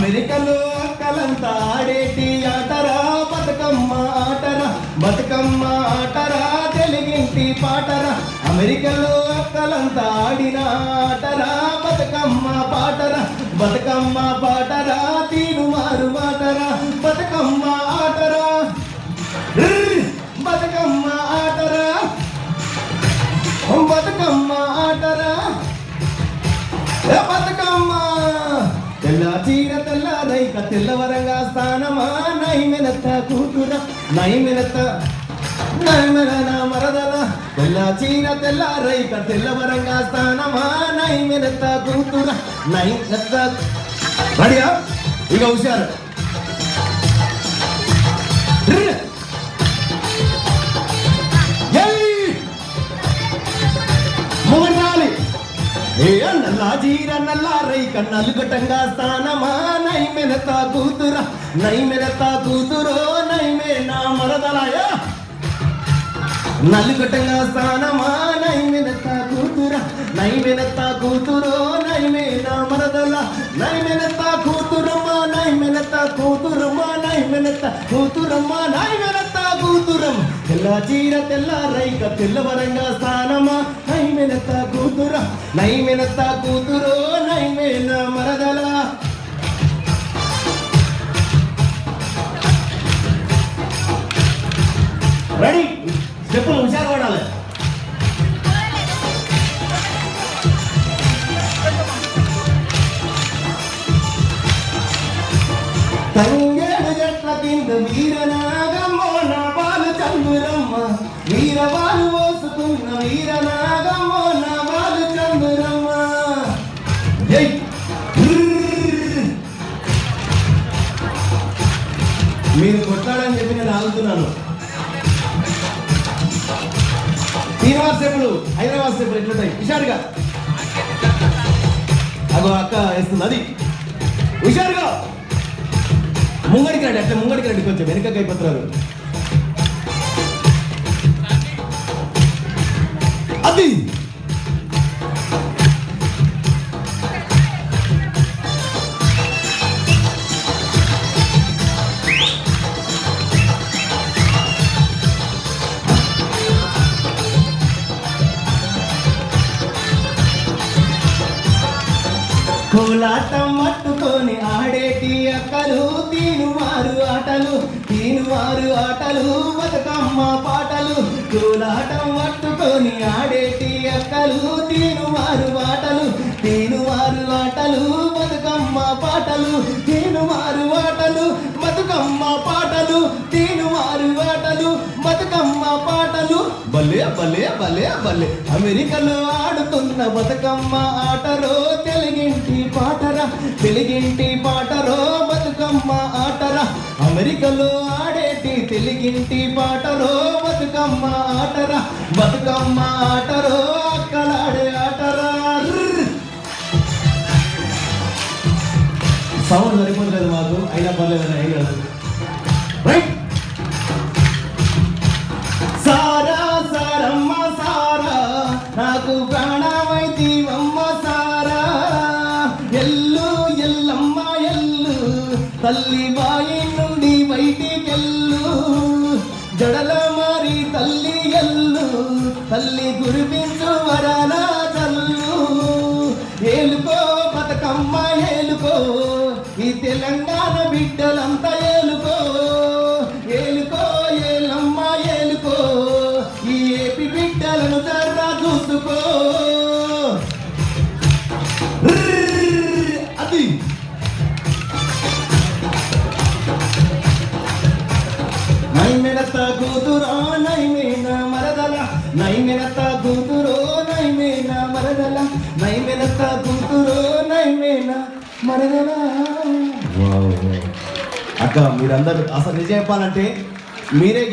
అమెరికలో అక్కలంతా ఆడేటి ఆటరా బతుకమ్మ ఆటరా, బతుకమ్మ ఆటరా తెలుగింటి పాటరా. అమెరికలో అక్కలంతా ఆడిన ఆటరా బతుకమ్మ పాటరా, బతుకమ్మ పాటరా తీరు మారు మాటరా. బతుకమ్మ ఆటరా, బతుకమ్మ ఆటరా, బతుకమ్మ ఆటరా, బతుకమ్మ. తెల్ల చీర తెల్ల రైక తెల్లవరంగా స్థానమా నైమెనత్త కూతుర, నైమెనత్త నైమెన మరదల. తెల్ల చీర తెల్ల రైక తెల్లవరంగా స్థానమా నైమెనత్త కూతుర, నైమెనత్త. రెడీయా? ఇక హుషారు. నల్లా జీర నల్లా రైక నలుగటంగా స్థానమా నైమెనత కూతుర, నైమెనత కూతురో నైమేనా మరదలాయ. నలుగటంగా స్థానమా నైమెనత కూతుర, నైమెనత కూతురో నైమేనా మరదల. నైమెనత కూతురమ్మ నైమెనత కూతురమ్మ నైమెనత కూతురమ్మ నైమెనత కూతురం. తెల్ల చీర తెల్ల రైక తెల్లవరంగా స్థానమా నైమెనత కూతుర, నైమెనత కూతురో నైమేన మరదల. రెడీ? చెప్పులు హుషారు పడాలి. తంగేడు జట్ల కింద వీరనాగమ్మ నా బాలు చందురమ్మ, వీరవాలు పోసుకున్న వీరనాగమ్మ నా బాలు చందురమ్మ. మీరు కొట్లాడని చెప్పి నేను ఆగుతున్నాను. శ్రీనివాస్ స్టెప్పులు, హైదరాబాద్ స్టెప్పులు ఎట్లుంటాయి హుషారుగా. అగో అక్క వేస్తుంది అది హుషారుగా. ముంగడికి రండి, అట్లా ముంగడికి రండి, కొంచెం వెనుకకి అయిపోతున్నారు. అది కోలాటం పట్టుకొని ఆడేటి అక్కలు తీనువారు ఆటలు, తీనువారు ఆటలు బతుకమ్మ పాటలు. కోలాటం పట్టుకొని ఆడేటి అక్కలు తీనువారు ఆటలు, తీనువారు ఆటలు బతుకమ్మ పాటలు. తీనువారు ఆటలు బతుకమ్మ పాటలు, తీనువారు ఆటలు బతుకమ్మ పాటలు. భలే భలే భలే భలే. అమెరికాలో ఆడుతున్న బతుకమ్మ ఆటరో తెలుగింటి పాటరా, తెలుగింటి పాటరో బతుకమ్మ ఆటరా. అమెరికాలో ఆడేటి తెలుగింటి పాటరో బతుకమ్మ ఆటరా, బతుకమ్మ ఆటరో అక్కలాడే ఆటరా. సౌండ్ సరిపోతుంది మాకు, అయినా పర్లేదని అయినా రైట్. సారా సారమ్మ సారా నాకు ప్రాణమైతీవమ్మ సారా. ఎల్లు ఎల్లమ్మ ఎల్లు తల్లి బాయి నుండి బయటికెళ్ళు. జడల మారి తల్లి ఎల్లు తల్లి కురిపించు వరాల చల్లు. ఏలుకో బతుకమ్మ ఏలుకో ఈ తెలంగాణ బిడ్డలంతా ఏలుకో. ఏలుకో ఏలమ్మ ఏలుకో ఈ ఏపి బిడ్డలను జర్రా చూసుకో. అది నైమెనత కూతురో నైమేన మరదల, నైమెనత కూతురో నైమేన మరదల, నైమెనత కూతురో నైమేన మరదల. అక్క మీరందరూ అసలు నిజం చెప్పాలంటే మీరే